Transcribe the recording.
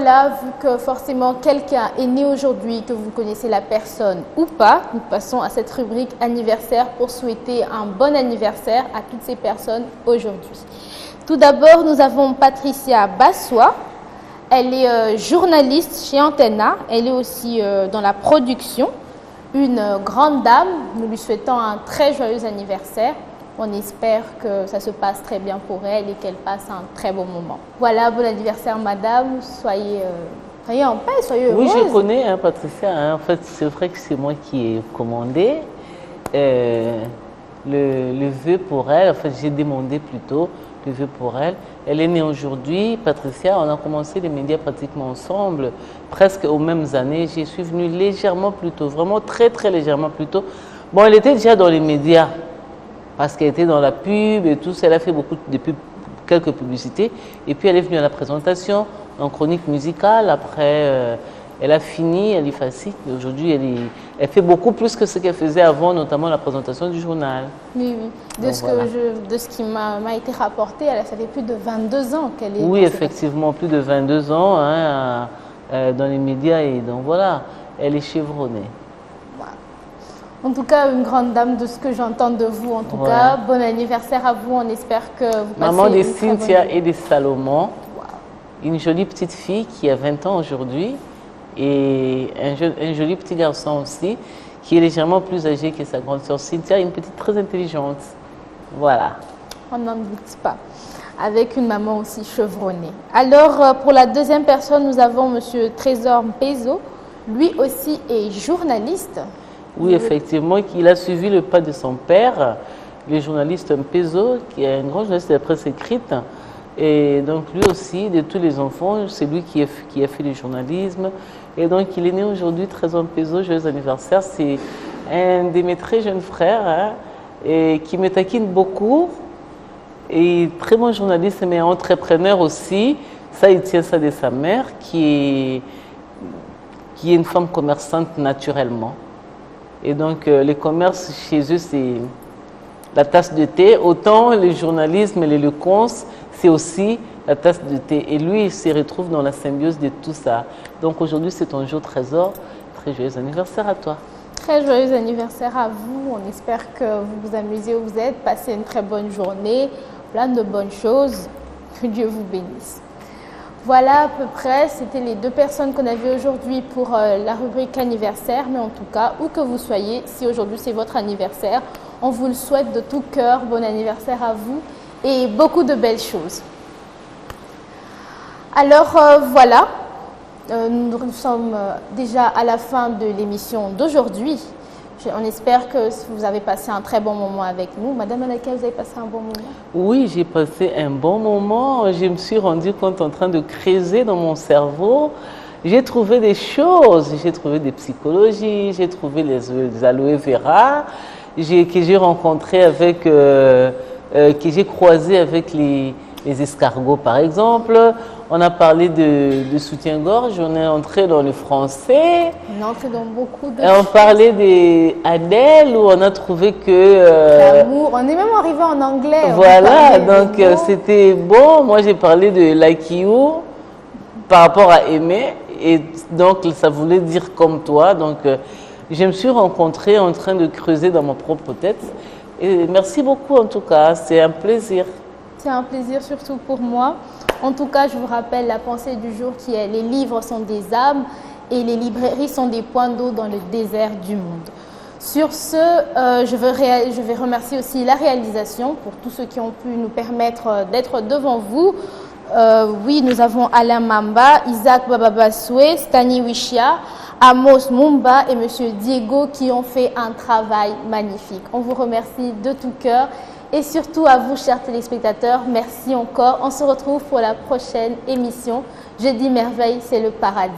voilà, vu que forcément quelqu'un est né aujourd'hui, que vous connaissez la personne ou pas, nous passons à cette rubrique anniversaire pour souhaiter un bon anniversaire à toutes ces personnes aujourd'hui. Tout d'abord, nous avons Patricia Bassois. Elle est journaliste chez Antenna. Elle est aussi dans la production. Une grande dame. Nous lui souhaitons un très joyeux anniversaire. On espère que ça se passe très bien pour elle et qu'elle passe un très bon moment. Voilà, bon anniversaire madame, soyez en paix, soyez heureuse. Oui, je connais Patricia, en fait c'est vrai que c'est moi qui ai commandé le vœu pour elle, en fait j'ai demandé plutôt le vœu pour elle. Elle est née aujourd'hui, Patricia, on a commencé les médias pratiquement ensemble, presque aux mêmes années. Je suis venue légèrement plus tôt, vraiment très légèrement plus tôt. Bon, elle était déjà dans les médias, parce qu'elle était dans la pub et tout, elle a fait beaucoup de pubs, quelques publicités, et puis elle est venue à la présentation en chronique musicale. Après, elle a fini, elle est facile, et aujourd'hui elle fait beaucoup plus que ce qu'elle faisait avant, notamment la présentation du journal. Oui, oui. De ce qui m'a été rapporté, ça fait plus de 22 ans qu'elle est. Oui, effectivement, plus de 22 ans dans les médias, et donc voilà, elle est chevronnée. En tout cas, une grande dame de ce que j'entends de vous. En tout cas, bon anniversaire à vous. On espère que vous passez maman de une Cynthia et de Salomon, une jolie petite fille qui a 20 ans aujourd'hui et un joli petit garçon aussi qui est légèrement plus âgé que sa grande sœur Cynthia, une petite très intelligente. Voilà. On n'en doute pas. Avec une maman aussi chevronnée. Alors, pour la deuxième personne, nous avons Monsieur Trésor Mpezo. Lui aussi est journaliste. Oui, effectivement, il a suivi le pas de son père, le journaliste Mpezo, qui est un grand journaliste de la presse écrite. Et donc, lui aussi, de tous les enfants, c'est lui qui a fait le journalisme. Et donc, il est né aujourd'hui, Trésor Mpezo, joyeux anniversaire. C'est un de mes très jeunes frères et qui me taquine beaucoup. Et très bon journaliste, mais entrepreneur aussi. Ça, il tient ça de sa mère, qui est une femme commerçante naturellement. Et donc, les commerces chez eux, c'est la tasse de thé. Autant le journalisme et le commerce, c'est aussi la tasse de thé. Et lui, il se retrouve dans la symbiose de tout ça. Donc, aujourd'hui, c'est ton jour Trésor. Très joyeux anniversaire à toi. Très joyeux anniversaire à vous. On espère que vous vous amusez où vous êtes. Passez une très bonne journée. Plein de bonnes choses. Que Dieu vous bénisse. Voilà à peu près, c'était les deux personnes qu'on avait aujourd'hui pour la rubrique anniversaire. Mais en tout cas, où que vous soyez, si aujourd'hui c'est votre anniversaire, on vous le souhaite de tout cœur. Bon anniversaire à vous et beaucoup de belles choses. Alors voilà, nous sommes déjà à la fin de l'émission d'aujourd'hui. On espère que vous avez passé un très bon moment avec nous. Madame Anaka, vous avez passé un bon moment? Oui, j'ai passé un bon moment. Je me suis rendu compte en train de creuser dans mon cerveau. J'ai trouvé des choses. J'ai trouvé des psychologies. J'ai trouvé les aloe vera que j'ai rencontré avec, que j'ai croisé avec les escargots, par exemple. On a parlé de soutien-gorge, on est entré dans le français. On est entré dans beaucoup de choses. On parlait d'Adèle, où on a trouvé que... l'amour, on est même arrivé en anglais. Voilà, donc c'était bon. Moi, j'ai parlé de like you par rapport à aimer. Et donc, ça voulait dire comme toi. Donc, je me suis rencontrée en train de creuser dans ma propre tête. Et merci beaucoup, en tout cas. C'est un plaisir. C'est un plaisir surtout pour moi. En tout cas, je vous rappelle la pensée du jour qui est « Les livres sont des âmes et les librairies sont des points d'eau dans le désert du monde ». Sur ce, je vais remercier aussi la réalisation pour tous ceux qui ont pu nous permettre d'être devant vous. Oui, nous avons Alain Mamba, Isaac Bababasoué, Stani Wishia, Amos Mumba et Monsieur Diego qui ont fait un travail magnifique. On vous remercie de tout cœur. Et surtout à vous, chers téléspectateurs, merci encore. On se retrouve pour la prochaine émission. Jeudi Merveille, c'est le paradis.